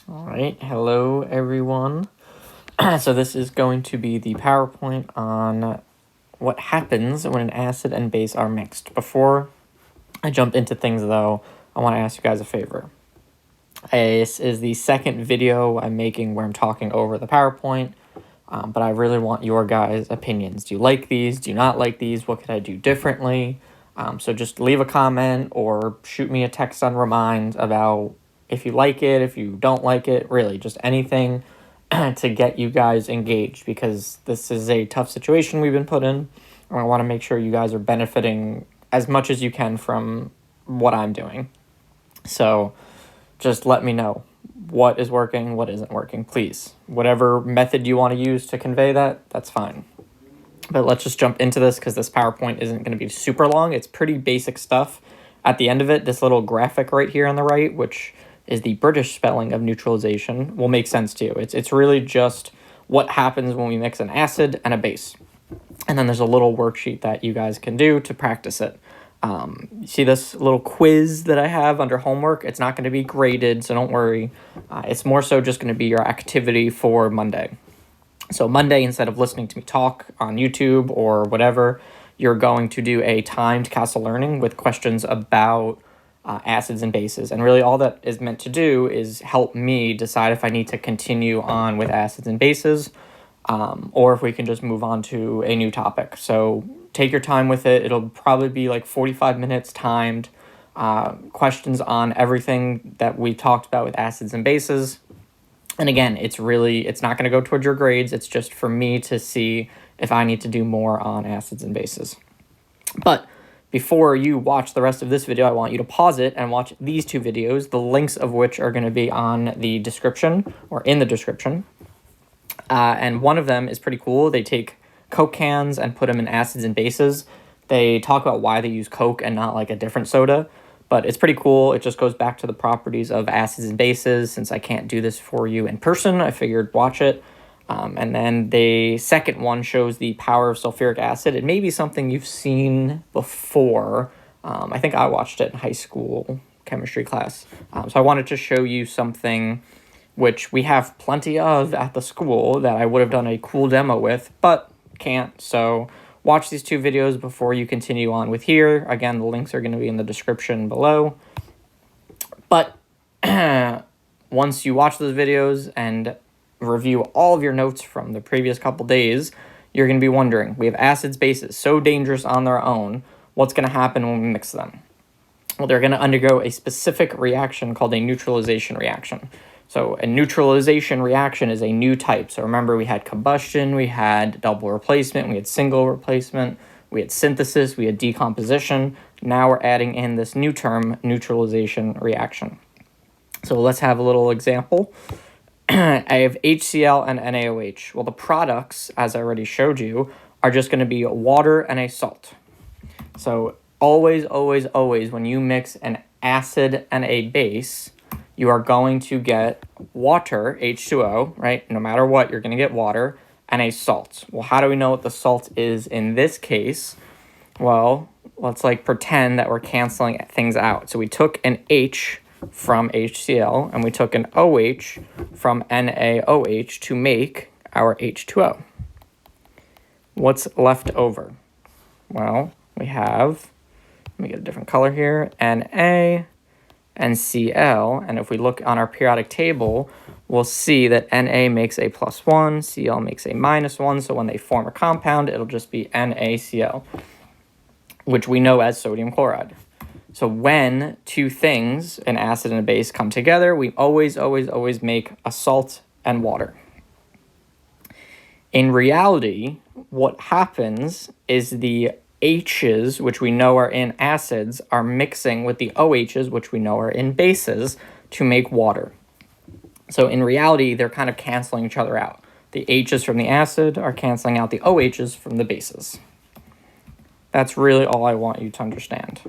All right, hello everyone. So this is going to be the PowerPoint on what happens when an acid and base are mixed. Before I jump into things though, I want to ask you guys a favor. This is the second video I'm making where I'm talking over the PowerPoint, but I really want your guys' opinions. Do you like these? Do you not like these? What could I do differently? So just leave a comment or shoot me a text on Remind about if you like it, if you don't like it, really just anything to get you guys engaged, because this is a tough situation we've been put in, and I want to make sure you guys are benefiting as much as you can from what I'm doing. So just let me know what is working, what isn't working, please. Whatever method you want to use to convey that, that's fine. But let's just jump into this because this PowerPoint isn't going to be super long. It's pretty basic stuff. At the end of it, this little graphic right here on the right, which is the British spelling of neutralization, will make sense to you. It's really just what happens when we mix an acid and a base. And then there's a little worksheet that you guys can do to practice it. You see this little quiz that I have under homework? It's not going to be graded, so don't worry. It's more so just going to be your activity for Monday. So Monday, instead of listening to me talk on YouTube or whatever, you're going to do a timed castle learning with questions about acids and bases. And really all that is meant to do is help me decide if I need to continue on with acids and bases, or if we can just move on to a new topic. So take your time with it. It'll probably be like 45 minutes timed, questions on everything that we talked about with acids and bases. And again, it's not going to go towards your grades. It's just for me to see if I need to do more on acids and bases. But before you watch the rest of this video, I want you to pause it and watch these two videos, the links of which are going to be on the description or in the description. And one of them is pretty cool. They take Coke cans and put them in acids and bases. They talk about why they use Coke and not like a different soda. But it's pretty cool. It just goes back to the properties of acids and bases. Since I can't do this for you in person, I figured watch it. And then the second one shows the power of sulfuric acid. It may be something you've seen before. I think I watched it in high school chemistry class. So I wanted to show you something which we have plenty of at the school that I would have done a cool demo with, but can't. So watch these two videos before you continue on with here. Again, the links are going to be in the description below. But once you watch those videos and review all of your notes from the previous couple days, you're going to be wondering, we have acids, bases, so dangerous on their own. What's going to happen when we mix them? Well, they're going to undergo a specific reaction called a neutralization reaction. So a neutralization reaction is a new type. So remember, we had combustion, we had double replacement, we had single replacement, we had synthesis, we had decomposition. Now we're adding in this new term, neutralization reaction. So let's have a little example. I have HCl and NaOH. Well, the products, as I already showed you, are just going to be water and a salt. So always, always, always, when you mix an acid and a base, you are going to get water, H2O, right? No matter what, you're going to get water, and a salt. Well, how do we know what the salt is in this case? Well, let's pretend that we're canceling things out. So we took an H from HCl, and we took an OH from NaOH to make our H2O. What's left over? Well, we have, let me get a different color here, Na and Cl, and if we look on our periodic table, we'll see that Na makes a +1, Cl makes a -1, so when they form a compound, it'll just be NaCl, which we know as sodium chloride. So when two things, an acid and a base, come together, we always, always, always make a salt and water. In reality, what happens is the H's, which we know are in acids, are mixing with the OH's, which we know are in bases, to make water. So in reality, they're kind of canceling each other out. The H's from the acid are canceling out the OH's from the bases. That's really all I want you to understand.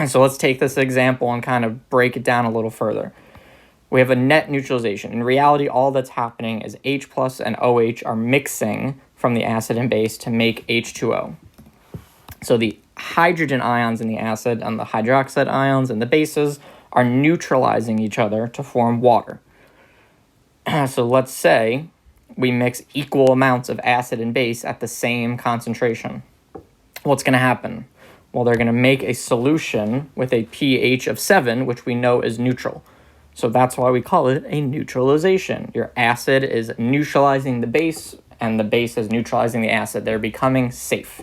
So let's take this example and kind of break it down a little further. We have a net neutralization. In reality, all that's happening is H plus and OH are mixing from the acid and base to make H2O. So the hydrogen ions in the acid and the hydroxide ions in the bases are neutralizing each other to form water. So let's say we mix equal amounts of acid and base at the same concentration. What's going to happen? Well, they're going to make a solution with a pH of 7, which we know is neutral. So that's why we call it a neutralization. Your acid is neutralizing the base, and the base is neutralizing the acid. They're becoming safe,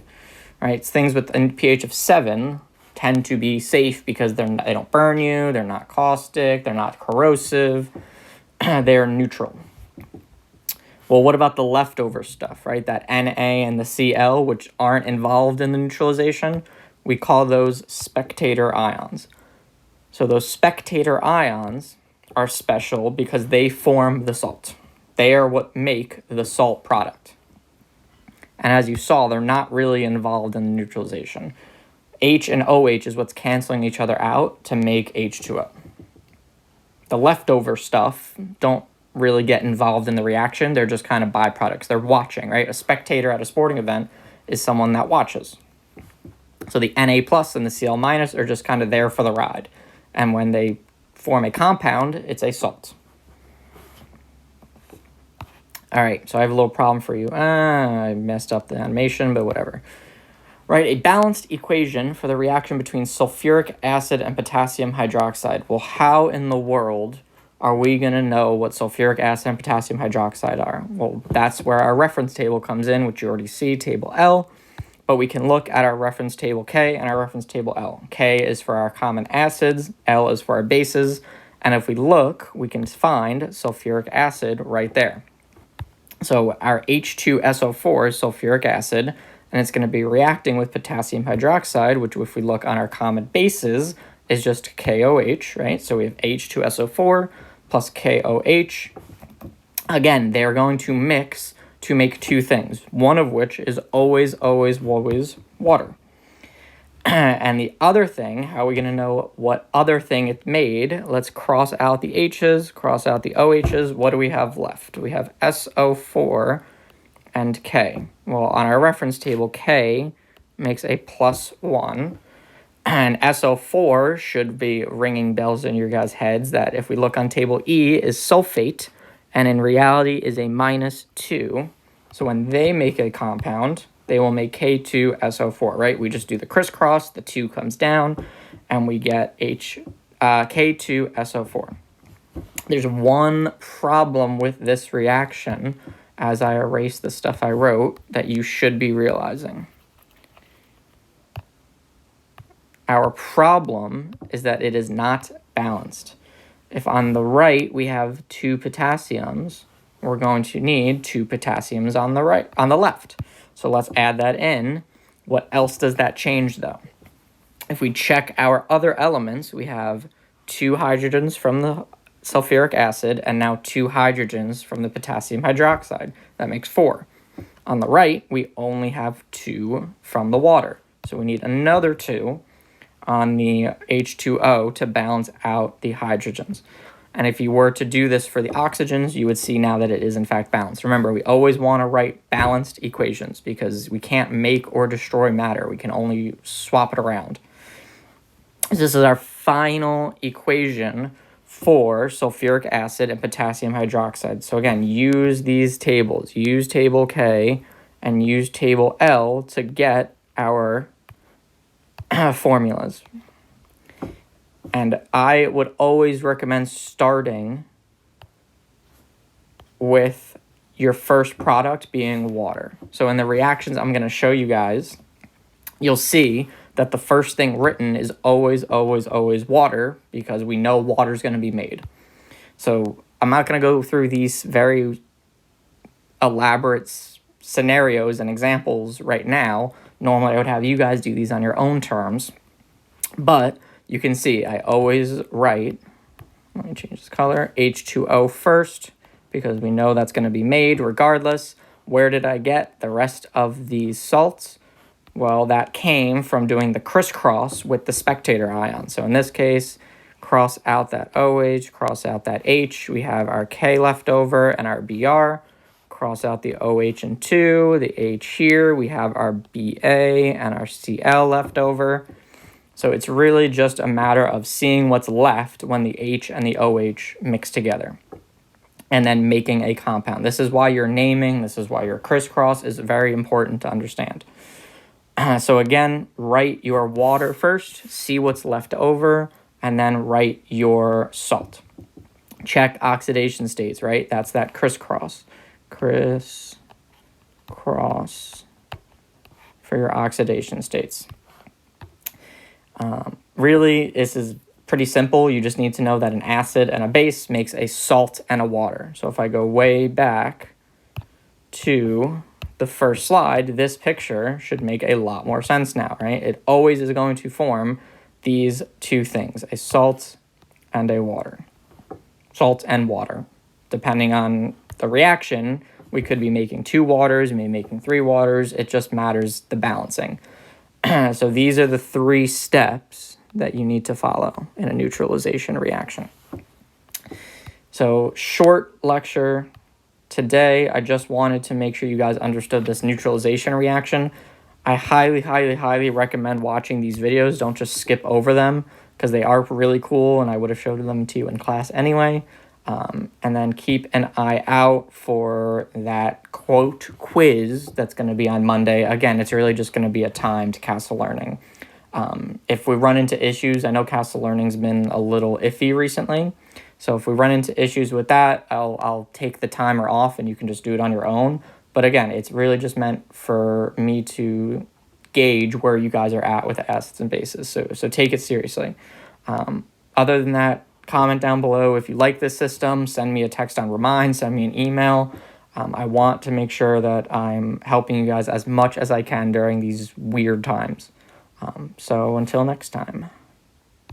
right? Things with a pH of 7 tend to be safe because they don't burn you, they're not caustic, they're not corrosive, they're neutral. Well, what about the leftover stuff, right? That Na and the Cl, which aren't involved in the neutralization, we call those spectator ions. So those spectator ions are special because they form the salt. They are what make the salt product. And as you saw, they're not really involved in the neutralization. H and OH is what's canceling each other out to make H2O. The leftover stuff don't really get involved in the reaction. They're just kind of byproducts. They're watching, right? A spectator at a sporting event is someone that watches. So the Na plus and the Cl minus are just kind of there for the ride. And when they form a compound, it's a salt. All right, so I have a little problem for you. I messed up the animation, but whatever. Right, a balanced equation for the reaction between sulfuric acid and potassium hydroxide. Well, how in the world are we going to know what sulfuric acid and potassium hydroxide are? Well, that's where our reference table comes in, which you already see, table L. But we can look at our reference table K and our reference table L. K is for our common acids, L is for our bases, and if we look, we can find sulfuric acid right there. So our H2SO4 is sulfuric acid, and it's going to be reacting with potassium hydroxide, which if we look on our common bases is just KOH, right? So we have H2SO4 plus KOH. Again, they're going to mix to make two things, one of which is always water. And the other thing, how are we going to know what other thing it made? Let's cross out the H's, cross out the OH's. What do we have left? We have SO4 and K. Well, on our reference table, K makes a +1. And SO4 should be ringing bells in your guys' heads that if we look on table E is sulfate, and in reality is a -2. So when they make a compound, they will make K2SO4, right? We just do the crisscross, the 2 comes down, and we get K2SO4. There's one problem with this reaction, as I erase the stuff I wrote, that you should be realizing. Our problem is that it is not balanced. If on the right we have 2 potassiums, we're going to need 2 potassiums on the left. So let's add that in. What else does that change though? If we check our other elements, we have 2 hydrogens from the sulfuric acid and now 2 hydrogens from the potassium hydroxide. That makes 4. On the right, we only have 2 from the water. So we need another 2 on the H2O to balance out the hydrogens. And if you were to do this for the oxygens, you would see now that it is in fact balanced. Remember, we always want to write balanced equations because we can't make or destroy matter. We can only swap it around. This is our final equation for sulfuric acid and potassium hydroxide. So again, use these tables. Use table K and use table L to get our formulas. And I would always recommend starting with your first product being water. So in the reactions I'm going to show you guys, you'll see that the first thing written is always water because we know water is going to be made. So I'm not going to go through these very elaborate scenarios and examples right now. Normally I would have you guys do these on your own terms, but you can see I always write, let me change this color, H2O first because we know that's going to be made regardless. Where did I get the rest of these salts? Well, that came from doing the crisscross with the spectator ion. So in this case, cross out that OH, cross out that H. We have our K left over and our Br. Cross out the OH and 2, the H here. We have our Ba and our Cl left over. So it's really just a matter of seeing what's left when the H and the OH mix together. and then making a compound. This is why your naming, this is why your crisscross is very important to understand. So again, write your water first, see what's left over, and then write your salt. Check oxidation states, right? That's that crisscross. Crisscross for your oxidation states. Really, this is pretty simple. You just need to know that an acid and a base makes a salt and a water. So if I go way back to the first slide, this picture should make a lot more sense now, right? It always is going to form these two things, a salt and a water. Salt and water. Depending on the reaction, we could be making 2 waters, we may be making 3 waters. It just matters the balancing. So these are the 3 steps that you need to follow in a neutralization reaction. So short lecture today. I just wanted to make sure you guys understood this neutralization reaction. I highly, highly, highly recommend watching these videos. Don't just skip over them because they are really cool and I would have showed them to you in class anyway. And then keep an eye out for that quote quiz that's going to be on Monday. Again, it's really just going to be a timed Castle Learning. If we run into issues, I know Castle Learning's been a little iffy recently. So if we run into issues with that, I'll take the timer off and you can just do it on your own. But again, it's really just meant for me to gauge where you guys are at with the acids and bases. So take it seriously. Other than that, comment down below if you like this system. Send me a text on Remind. Send me an email. I want to make sure that I'm helping you guys as much as I can during these weird times. So until next time.